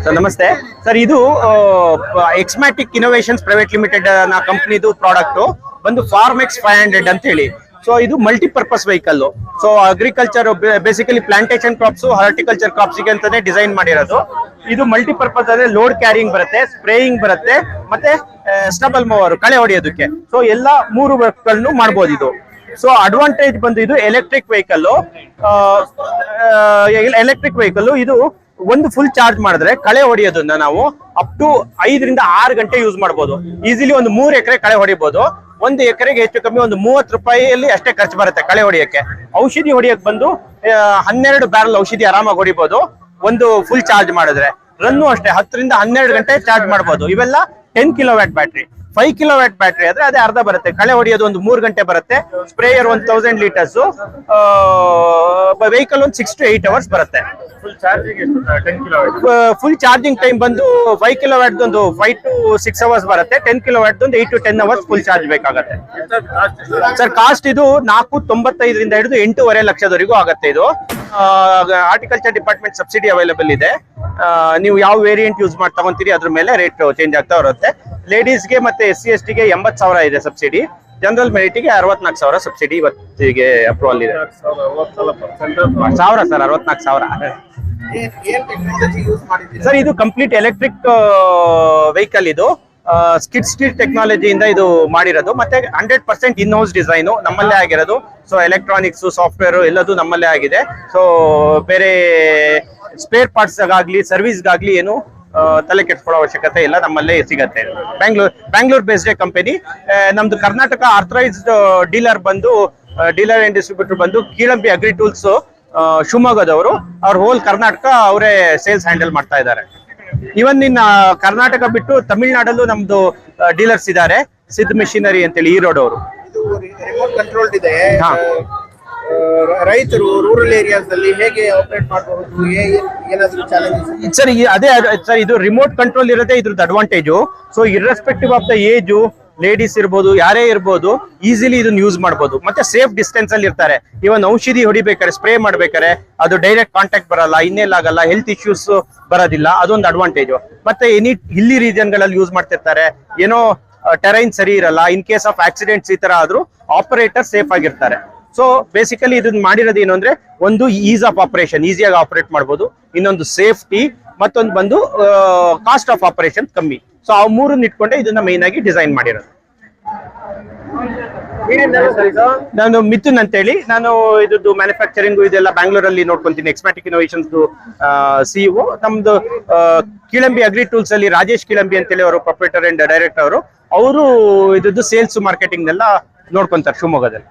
Sir ನಮಸ್ತೆ sir. ಇದು ಎಕ್ಸ್ಮ್ಯಾಟಿಕ್ innovations private limited ನ ಕಂಪ್ನಿದು ಪ್ರಾಡಕ್ಟ್ ಬಂದು ಫಾರ್ಮೆಕ್ಸ್ 500 ಅಂತ ಹೇಳಿ. ಸೊ ಇದು multipurpose vehicle. So agriculture basically plantation crops, horticulture crops ಗೆ ಅಂತಾನೆ ಡಿಸೈನ್ ಮಾಡಿರೋದು. ಇದು ಮಲ್ಟಿಪರ್ಪಸ್ ಅಂದ್ರೆ ಲೋಡ್ ಕ್ಯಾರಿಂಗ್ ಬರುತ್ತೆ, ಸ್ಪ್ರೇಯಿಂಗ್ ಬರುತ್ತೆ, ಮತ್ತೆ ಸ್ಟಬಲ್ ಮೂವರ್ ಕಳೆ ಹೊಡೆಯೋದಕ್ಕೆ. ಸೊ ಎಲ್ಲ ಮೂರು ವರ್ಕ್ ಗಳನ್ನು ಮಾಡಬಹುದು ಇದು. ಸೊ ಅಡ್ವಾಂಟೇಜ್ ಬಂದು ಇದು ಎಲೆಕ್ಟ್ರಿಕ್ ವೆಹಿಕಲ್. ಇದು ಒಂದು ಫುಲ್ ಚಾರ್ಜ್ ಮಾಡಿದ್ರೆ ಕಳೆ ಹೊಡೆಯೋದನ್ನ ನಾವು ಅಪ್ ಟು 5 ರಿಂದ 6 ಗಂಟೆ ಯೂಸ್ ಮಾಡಬಹುದು. ಈಸಿಲಿ ಒಂದು 3 ಎಕರೆ ಕಳೆ ಹೊಡಿಬಹುದು. 1 ಎಕರೆಗೆ ಹೆಚ್ಚು ಕಮ್ಮಿ ಒಂದು 30 ರೂಪಾಯಿಯಲ್ಲಿ ಅಷ್ಟೇ ಖರ್ಚು ಬರುತ್ತೆ ಕಳೆ ಹೊಡಿಯಕ್ಕೆ. ಔಷಧಿ ಹೊಡಿಯಕ್ ಬಂದು 12 ಬ್ಯಾರಲ್ ಔಷಧಿ ಆರಾಮಾಗಿ ಹೊಡಿಬಹುದು ಒಂದು ಫುಲ್ ಚಾರ್ಜ್ ಮಾಡಿದ್ರೆ. ರನ್ನು ಅಷ್ಟೇ 10 ರಿಂದ 12 ಗಂಟೆ ಚಾರ್ಜ್ ಮಾಡಬಹುದು. ಇವೆಲ್ಲ 10 ಕಿಲೋವ್ಯಾಟ್ ಬ್ಯಾಟ್ರಿ. 5 ಕಿಲೋವ್ಯಾಟ್ ಬ್ಯಾಟ್ರಿ ಆದ್ರೆ ಅದೇ ಅರ್ಧ ಬರುತ್ತೆ. ಕಳೆ ಹೊಡಿಯೋದು ಒಂದು 3 ಗಂಟೆ ಬರುತ್ತೆ. Sprayer 1000 litres. ವೆಹಿಕಲ್ ಒಂದು 6 to 8 ಅವರ್ಸ್ ಬರುತ್ತೆ. ಫುಲ್ ಚಾರ್ಜಿಂಗ್ ಟೈಮ್ ಬಂದು 5 ಕಿಲೋವ್ಯಾಟ್ ಒಂದು 5 to 6 ಅವರ್ಸ್ ಬರುತ್ತೆ. 10 ಕಿಲೋವ್ಯಾಟ್ ಒಂದು 8 to 10 ಅವರ್ಸ್ ಫುಲ್ ಚಾರ್ಜ್ ಬೇಕಾಗುತ್ತೆ. ಸರ್ ಕಾಸ್ಟ್ ಇದು 495 ರಿಂದ ಹಿಡಿದು 8.5 ಲಕ್ಷದವರೆಗೂ ಆಗುತ್ತೆ. ಇದು ಹಾರ್ಟಿಕಲ್ಚರ್ ಡಿಪಾರ್ಟ್ಮೆಂಟ್ ಸಬ್ಸಿಡಿ ಅವೈಲೇಬಲ್ ಇದೆ. ನೀವು ಯಾವ ವೇರಿಯಂಟ್ ಯೂಸ್ ಮಾಡಿ ತಗೊಂತೀರಿ ಅದ್ರ ಮೇಲೆ ರೇಟ್ ಚೇಂಜ್ ಆಗ್ತಾ ಇರುತ್ತೆ. ಲೇಡೀಸ್ಗೆ ಮತ್ತೆ SC/ST ಗೆ 80,000 ಇದೆ ಸಬ್ಸಿಡಿ. ಜನರಲ್ ಮೆರಿಟಿಗೆ 64,000 ಸಬ್ಸಿಡಿ ಇವತ್ತಿಗೆ ಅಪ್ರೂವಲ್ ಇದೆ. 1,000 ಸರ್, 64,000. ಸರ್ ಇದು ಕಂಪ್ಲೀಟ್ ಎಲೆಕ್ಟ್ರಿಕ್ ವೆಹಿಕಲ್. ಇದು ಸ್ಕಿಡ್ ಸ್ಟೀರ್ ಟೆಕ್ನಾಲಜಿಯಿಂದ ಇದು ಮಾಡಿರೋದು. ಮತ್ತೆ 100% ಇನ್ ಹೌಸ್ ಡಿಸೈನ್ ನಮ್ಮಲ್ಲೇ ಆಗಿರೋದು. ಸೊ ಎಲೆಕ್ಟ್ರಾನಿಕ್ಸ್, ಸಾಫ್ಟ್ವೇರ್ ಎಲ್ಲದೂ ನಮ್ಮಲ್ಲೇ ಆಗಿದೆ. ಸೊ ಬೇರೆ ಸ್ಪೇರ್ ಪಾರ್ಟ್ಸ್ ಗಾಗ್ಲಿ ಸರ್ವಿಸ್ಗಾಗ್ಲಿ ಏನು ತಲೆ ಕೆಡ್ಸ್ಕೊಳ್ಳೋ ಅವಶ್ಯಕತೆ ಇಲ್ಲ, ನಮ್ಮಲ್ಲೇ ಸಿಗತ್ತೆ. Bangalore based company. ನಮ್ದು ಕರ್ನಾಟಕ ಆರ್ಥರೈಸ್ಡ್ ಡೀಲರ್ ಬಂದು ಡೀಲರ್ ಅಂಡ್ ಡಿಸ್ಟ್ರಿಬ್ಯೂಟರ್ ಬಂದು ಕೀಳಂಬಿ ಅಗ್ರಿ ಟೂಲ್ಸ್ ಶಿವಮೊಗ್ಗದವರು. ಅವ್ರ ಹೋಲ್ ಕರ್ನಾಟಕ ಅವರೇ ಸೇಲ್ಸ್ ಹ್ಯಾಂಡಲ್ ಮಾಡ್ತಾ ಇದ್ದಾರೆ. ಇವನ್ ಇನ್ ಕರ್ನಾಟಕ ಬಿಟ್ಟು ತಮಿಳ್ನಾಡಲ್ಲೂ ನಮ್ದು ಡೀಲರ್ಸ್ ಇದ್ದಾರೆ. ಸಿದ್ ಮಿಷಿನರಿ ಅಂತೇಳಿ ಈರೋಡ್ ಅವರು. ರೈತರು ರೂರಲ್ ಏರಿಯಾಸ್ ಅಲ್ಲಿ ಹೇಗೆ ಆಪರೇಟ್ ಮಾಡಬಹುದು, ಏನಾದರೂ ಚಾಲೆಂಜಸ್? ಸರ್ ಅದೇ ಸರ್, ಇದು ರಿಮೋಟ್ ಕಂಟ್ರೋಲ್ ಇರುತ್ತೆ. ಇದ್ರದ್ದು advantage. So irrespective of the age, ladies ಇರ್ಬೋದು, ಯಾರೇ ಇರ್ಬೋದು, ಈಸಿಲಿ ಇದನ್ನ ಯೂಸ್ ಮಾಡಬಹುದು. ಮತ್ತೆ ಸೇಫ್ ಡಿಸ್ಟೆನ್ಸ್ ಅಲ್ಲಿ ಇರ್ತಾರೆ. ಇವನ್ ಔಷಧಿ ಹೊಡಿಬೇಕಾರೆ, ಸ್ಪ್ರೇ ಮಾಡ್ಬೇಕಾರೆ ಅದು ಡೈರೆಕ್ಟ್ ಕಾಂಟ್ಯಾಕ್ಟ್ ಬರಲ್ಲ, ಇನ್ನೇಲ್ ಆಗಲ್ಲ, ಹೆಲ್ತ್ ಇಶ್ಯೂಸ್ ಬರೋದಿಲ್ಲ. ಅದೊಂದು ಅಡ್ವಾಂಟೇಜು. ಮತ್ತೆ ಎನಿ ಹಿಲ್ಲಿ ರೀಜನ್ ಗಳಲ್ಲಿ ಯೂಸ್ ಮಾಡ್ತಿರ್ತಾರೆ, ಏನೋ ಟೆರೈನ್ ಸರಿ ಇರಲ್ಲ, ಇನ್ ಕೇಸ್ ಆಫ್ ಆಕ್ಸಿಡೆಂಟ್ಸ್ ಈ ತರ ಆದ್ರೂ ಆಪರೇಟರ್ ಸೇಫ್ ಆಗಿರ್ತಾರೆ. ಸೊ ಬೇಸಿಕಲಿ ಇದನ್ನ ಮಾಡಿರೋದು ಏನು ಅಂದ್ರೆ, ಒಂದು ಈಸ್ ಆಫ್ ಆಪರೇಷನ್, ಈಸಿಯಾಗಿ ಆಪರೇಟ್ ಮಾಡಬಹುದು. ಇನ್ನೊಂದು ಸೇಫ್ಟಿ, ಮತ್ತೊಂದು ಬಂದು ಕಾಸ್ಟ್ ಆಫ್ ಆಪರೇಷನ್ ಕಮ್ಮಿ. ಸೊ ಆ ಮೂರನ್ನ ಇಟ್ಕೊಂಡೆ ಇದನ್ನ ಮೈನ್ ಆಗಿ ಡಿಸೈನ್ ಮಾಡಿರೋದು. ನಾನು ಮಿಥುನ್ ಅಂತ ಹೇಳಿ, ನಾನು ಇದ್ದು ಮ್ಯಾನುಫ್ಯಾಕ್ಚರಿಂಗ್ ಇದೆಲ್ಲ ಬ್ಯಾಂಗ್ಳೂರಲ್ಲಿ ನೋಡ್ಕೊಂತೀನಿ. ಎಕ್ಸ್ಮ್ಯಾಟಿಕ್ ಇನೋವೇಷನ್ಸ್ CEO. ನಮ್ದು ಕೀಳಂಬಿ ಅಗ್ರಿ ಟೂಲ್ಸ್ ಅಲ್ಲಿ ರಾಜೇಶ್ ಕೀಳಂಬಿ ಅಂತೇಳಿ ಅವರು ಪ್ರೊಪ್ರೈಟರ್ ಅಂಡ್ ಡೈರೆಕ್ಟರ್ ಅವರು ಇದ್ದು ಸೇಲ್ಸ್ ಮಾರ್ಕೆಟಿಂಗ್ ಎಲ್ಲ ನೋಡ್ಕೊಂತಾರೆ ಶಿವಮೊಗ್ಗದಲ್ಲಿ.